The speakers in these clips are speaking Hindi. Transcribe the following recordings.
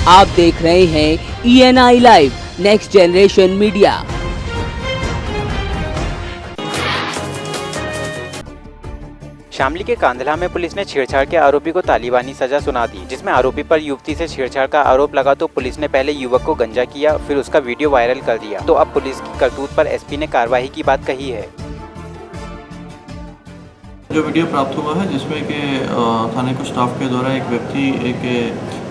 आप देख रहे हैं ENI live next generation media. Shamli के कांधला में पुलिस ने छेड़छाड़ के आरोपी को तालिबानी सजा सुना दी, जिसमें आरोपी पर युवती से छेड़छाड़ का आरोप लगा तो पुलिस ने पहले युवक को गंजा किया, फिर उसका वीडियो वायरल कर दिया। तो अब पुलिस की करतूत पर एसपी ने कार्रवाई की बात कही है। जो वीडियो प्राप्त हुआ है जिसमें कि थाने को स्टाफ के द्वारा एक व्यक्ति एक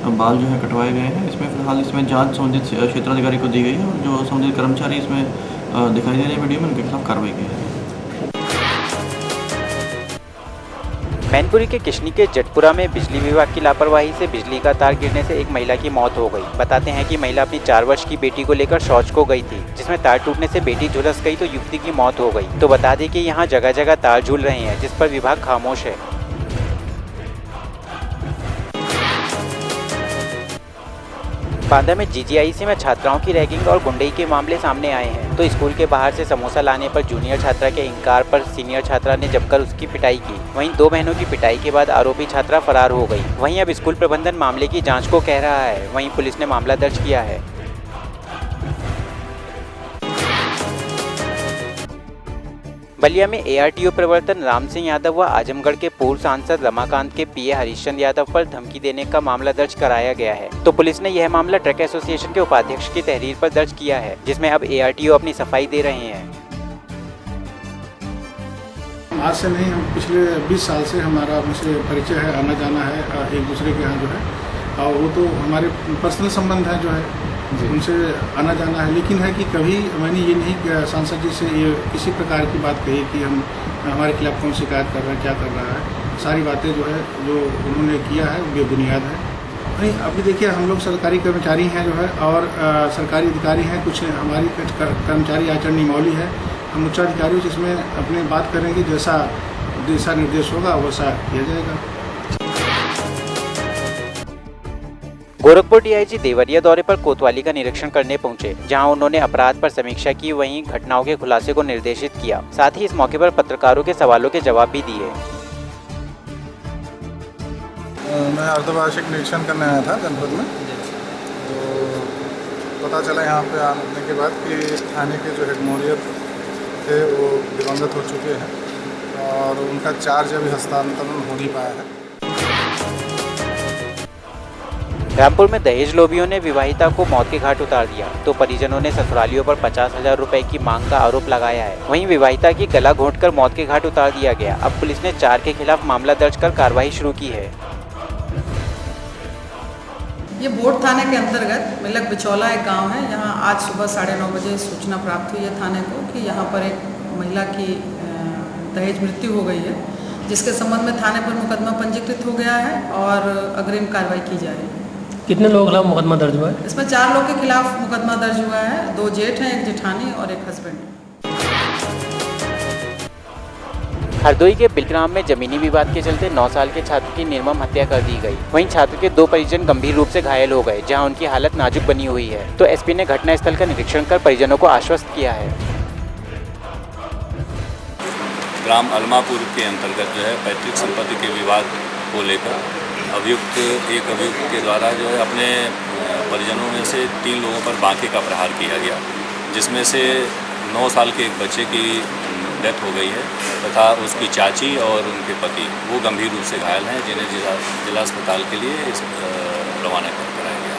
बाल जो है कटवाए गए हैं, इसमें फिलहाल इसमें जांच संबंधित क्षेत्राधिकारी को दी गई है और जो संबंधित कर्मचारी इसमें दिखाई दे रहे हैं वीडियो में, उनके खिलाफ कार्रवाई की है। मैनपुरी के किशनी के जटपुरा में बिजली विभाग की लापरवाही से बिजली का तार गिरने से एक महिला की मौत हो गई। बताते हैं कि महिला अपनी 4 वर्ष की बेटी को लेकर शौच को गई थी, जिसमें तार टूटने से बेटी झुलस गई तो युवती की मौत हो गई। तो बता दें कि यहाँ जगह जगह तार झूल रहे हैं, जिस पर विभाग खामोश है। बांदा में GGIC में छात्राओं की रैगिंग और गुंडई के मामले सामने आए हैं। तो स्कूल के बाहर से समोसा लाने पर जूनियर छात्रा के इंकार पर सीनियर छात्रा ने जमकर उसकी पिटाई की। वहीं 2 बहनों की पिटाई के बाद आरोपी छात्रा फरार हो गई। वहीं अब स्कूल प्रबंधन मामले की जांच को कह रहा है। वहीं पुलिस ने मामला दर्ज किया है। बलिया में ARTO प्रवर्तन राम सिंह यादव व आजमगढ़ के पूर्व सांसद रमाकांत के PA हरीशचंद्र यादव पर धमकी देने का मामला दर्ज कराया गया है। तो पुलिस ने यह मामला ट्रक एसोसिएशन के उपाध्यक्ष की तहरीर पर दर्ज किया है, जिसमें अब ARTO अपनी सफाई दे रहे हैं। आज से नहीं, हम पिछले 20 साल से हमारा उनसे परिचय है, आना जाना है एक दूसरे के यहाँ जो है, और वो तो हमारे पर्सनल संबंध है जो है, उनसे आना जाना है। लेकिन है कि कभी मैंने ये नहीं सांसद जी से ये किसी प्रकार की बात कही कि हमारे खिलाफ कौन शिकायत कर रहा है, क्या कर रहा है। सारी बातें जो है जो उन्होंने किया है वो बेबुनियाद है। नहीं, अभी देखिए हम लोग सरकारी कर्मचारी हैं जो है, और सरकारी अधिकारी हैं, कुछ हमारी कर्मचारी आचरण नियमावली है, हम उच्चाधिकारियों से इसमें अपने बात करेंगे, जैसा दिशा निर्देश होगा वैसा किया जाएगा। गोरखपुर DIG देवरिया दौरे पर कोतवाली का निरीक्षण करने पहुंचे, जहां उन्होंने अपराध पर समीक्षा की, वहीं घटनाओं के खुलासे को निर्देशित किया। साथ ही इस मौके पर पत्रकारों के सवालों के जवाब भी दिए। मैं अर्धवार्षिक निरीक्षण करने आया था जनपद में, तो पता चला यहाँ पे आने के बाद कि थाने के जो हेड मोहरियत थे वो दिवंगत हो चुके हैं और उनका चार्ज अभी हस्तांतरण हो नहीं पाया है। रामपुर में दहेज लोभियों ने विवाहिता को मौत के घाट उतार दिया, तो परिजनों ने ससुरालियों पर 50,000 रुपए की मांग का आरोप लगाया है। वहीं विवाहिता की गला घोंटकर मौत के घाट उतार दिया गया। अब पुलिस ने 4 के खिलाफ मामला दर्ज कर कार्रवाई शुरू की है। ये बोर्ड थाने के अंतर्गत मिलक बिचौला एक गांव है। यहाँ आज सुबह 9:30 बजे सूचना प्राप्त हुई है थाने को कि यहाँ पर एक महिला की दहेज मृत्यु हो गई है, जिसके संबंध में थाने पर मुकदमा पंजीकृत हो गया है और अग्रिम कार्रवाई की जा रही है। कितने लोगों के खिलाफ मुकदमा दर्ज हुआ है? इसमें 4 लोग के खिलाफ मुकदमा दर्ज हुआ है। 2 जेठ हैं, एक जेठानी और एक हस्बैंड। हरदोई के बिलग्राम में जमीनी विवाद के चलते 9 साल के छात्र की निर्मम हत्या कर दी गई। वहीं छात्र के 2 परिजन गंभीर रूप से घायल हो गए, जहां उनकी हालत नाजुक बनी हुई है। तो एसपी ने घटनास्थल का निरीक्षण कर परिजनों को आश्वस्त किया है। ग्राम अलमापुर के अंतर्गत जो है पैतृक संपत्ति के विवाद को लेकर एक अभियुक्त के द्वारा जो है अपने परिजनों में से 3 लोगों पर बांके का प्रहार किया गया, जिसमें से 9 साल के एक बच्चे की डेथ हो गई है तथा उसकी चाची और उनके पति वो गंभीर रूप से घायल हैं, जिन्हें जिला अस्पताल के लिए रवाना कराया गया।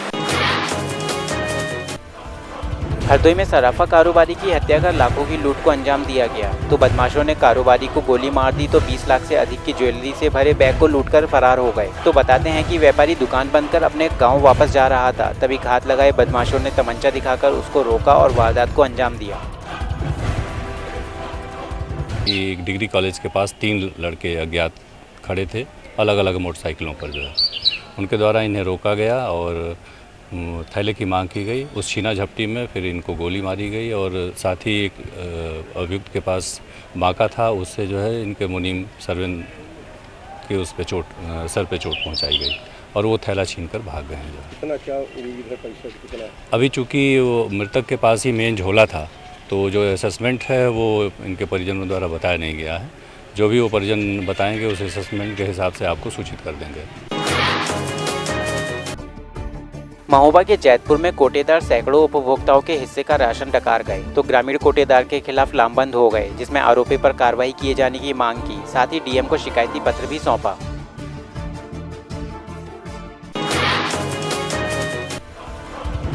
हरदोई में सराफा कारोबारी की हत्या कर लाखों की लूट को अंजाम दिया गया। तो बदमाशों ने कारोबारी को गोली मार दी तो 20 लाख से अधिक की ज्वेलरी से भरे बैग को लूटकर फरार हो गए। तो बताते हैं कि व्यापारी दुकान बंद कर अपने गांव वापस जा रहा था, तभी घात लगाए बदमाशों ने तमंचा दिखाकर उसको रोका और वारदात को अंजाम दिया। एक डिग्री कॉलेज के पास 3 लड़के अज्ञात खड़े थे, अलग अलग मोटरसाइकिलों पर जो है उनके द्वारा इन्हें रोका गया और थैले की मांग की गई। उस छीना झपटी में फिर इनको गोली मारी गई और साथ ही एक अभियुक्त के पास बांका था, उससे जो है इनके मुनीम सरवन के उस पे सर पे चोट पहुंचाई गई और वो थैला छीनकर भाग गए हैं। कितना क्या उम्मीद है पैसा कितना? अभी चूँकि वो मृतक के पास ही मेन झोला था, तो जो असेसमेंट है वो इनके परिजनों द्वारा बताया नहीं गया है। जो भी वो परिजन बताएंगे उस असेसमेंट के हिसाब से आपको सूचित कर देंगे। महोबा के जैतपुर में कोटेदार सैकड़ों उपभोक्ताओं के हिस्से का राशन डकार गए तो ग्रामीण कोटेदार के खिलाफ लामबंद हो गए, जिसमें आरोपी पर कार्रवाई किए जाने की मांग की। साथ ही डीएम को शिकायती पत्र भी सौंपा।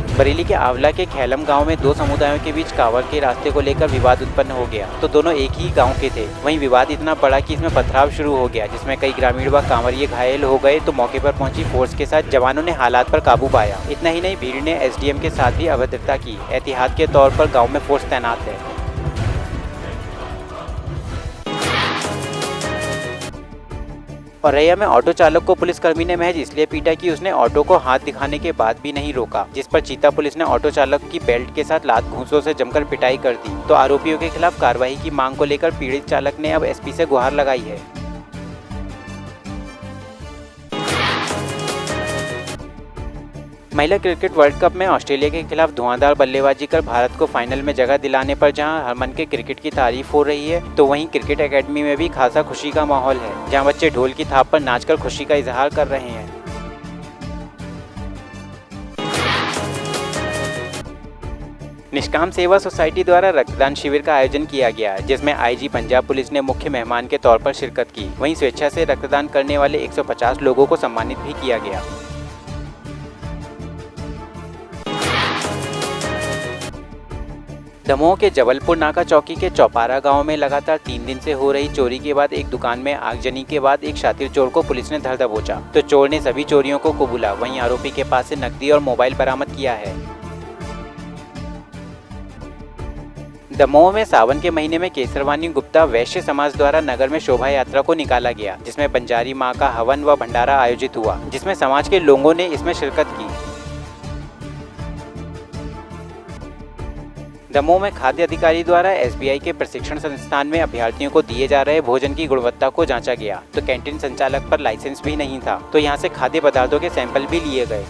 बरेली के आंवला के खैलम गांव में दो समुदायों के बीच कांवड़ के रास्ते को लेकर विवाद उत्पन्न हो गया तो दोनों एक ही गांव के थे। वहीं विवाद इतना बड़ा कि इसमें पथराव शुरू हो गया, जिसमें कई ग्रामीण व कांवड़िए घायल हो गए तो मौके पर पहुंची फोर्स के साथ जवानों ने हालात पर काबू पाया। इतना ही नहीं, भीड़ ने एसडीएम के साथ भी अभद्रता की। एहतियात के तौर पर गाँव में फोर्स तैनात है। औरैया में ऑटो चालक को पुलिसकर्मी ने महज इसलिए पीटा कि उसने ऑटो को हाथ दिखाने के बाद भी नहीं रोका, जिस पर चीता पुलिस ने ऑटो चालक की बेल्ट के साथ लात घूंसों से जमकर पिटाई कर दी। तो आरोपियों के खिलाफ कार्रवाई की मांग को लेकर पीड़ित चालक ने अब एसपी से गुहार लगाई है। महिला क्रिकेट वर्ल्ड कप में ऑस्ट्रेलिया के खिलाफ धुआंधार बल्लेबाजी कर भारत को फाइनल में जगह दिलाने पर जहां हरमन के क्रिकेट की तारीफ हो रही है, तो वहीं क्रिकेट एकेडमी में भी खासा खुशी का माहौल है, जहां बच्चे ढोल की थाप पर नाचकर खुशी का इजहार कर रहे हैं। निष्काम सेवा सोसाइटी द्वारा रक्तदान शिविर का आयोजन किया गया, जिसमें आईजी पंजाब पुलिस ने मुख्य मेहमान के तौर पर शिरकत की। वहीं स्वेच्छा से रक्तदान करने वाले 150 लोगों को सम्मानित भी किया गया। दमोह के जबलपुर नाका चौकी के चौपारा गांव में लगातार 3 दिन से हो रही चोरी के बाद एक दुकान में आगजनी के बाद एक शातिर चोर को पुलिस ने धर दबोचा तो चोर ने सभी चोरियों को कबूला। वहीं आरोपी के पास से नकदी और मोबाइल बरामद किया है। दमोह में सावन के महीने में केसरवानी गुप्ता वैश्य समाज द्वारा नगर में शोभा यात्रा को निकाला गया, जिसमें बंजारी मां का हवन व भंडारा आयोजित हुआ, जिसमें समाज के लोगों ने इसमें शिरकत की। दमोह में खाद्य अधिकारी द्वारा एसबीआई के प्रशिक्षण संस्थान में अभ्यर्थियों को दिए जा रहे भोजन की गुणवत्ता को जांचा गया तो कैंटीन संचालक पर लाइसेंस भी नहीं था, तो यहां से खाद्य पदार्थों के सैंपल भी लिए गए।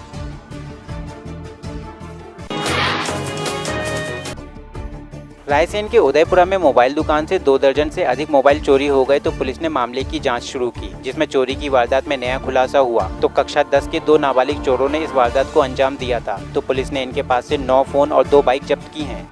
रायसेन के उदयपुरा में मोबाइल दुकान से 2 दर्जन से अधिक मोबाइल चोरी हो गए तो पुलिस ने मामले की जांच शुरू की, जिसमें चोरी की वारदात में नया खुलासा हुआ तो कक्षा 10 के 2 नाबालिग चोरों ने इस वारदात को अंजाम दिया था। तो पुलिस ने इनके पास से 9 फोन और 2 बाइक जब्त की हैं।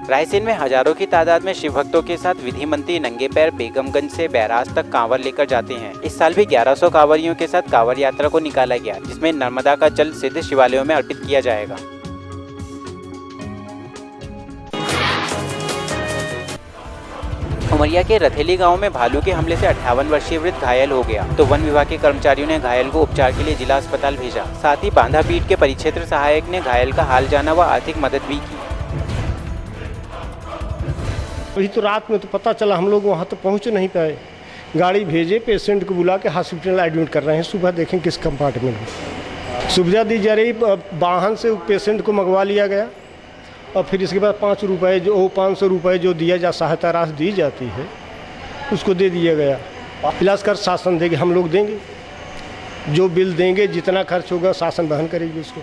रायसेन में हजारों की तादाद में शिव भक्तों के साथ विधि मंत्री नंगे पैर बेगमगंज से बैराज तक कांवर लेकर जाते हैं। इस साल भी 1100 कांवरियों के साथ कांवर यात्रा को निकाला गया, जिसमें नर्मदा का जल सिद्ध शिवालयों में अर्पित किया जाएगा। उमरिया के रथेली गांव में भालू के हमले से 58 वर्षीय वृद्ध घायल हो गया तो वन विभाग के कर्मचारियों ने घायल को उपचार के लिए जिला अस्पताल भेजा। साथ ही बांधा बीट के परिक्षेत्र सहायक ने घायल का हाल जाना व आर्थिक मदद भी की। वही तो रात में तो पता चला, हम लोग वहाँ तो पहुँच नहीं पाए। गाड़ी भेजे, पेशेंट को बुला के हॉस्पिटल एडमिट कर रहे हैं। सुबह देखें किस कंपार्टमेंट में सुविधा दी जा रही, वाहन से पेशेंट को मंगवा लिया गया और फिर इसके बाद 500 रुपये जो दिया जा सहायता राशि दी जाती है उसको दे दिया गया। इलाज कर शासन देंगे, हम लोग देंगे, जो बिल देंगे जितना खर्च होगा शासन वहन करेगी उसको।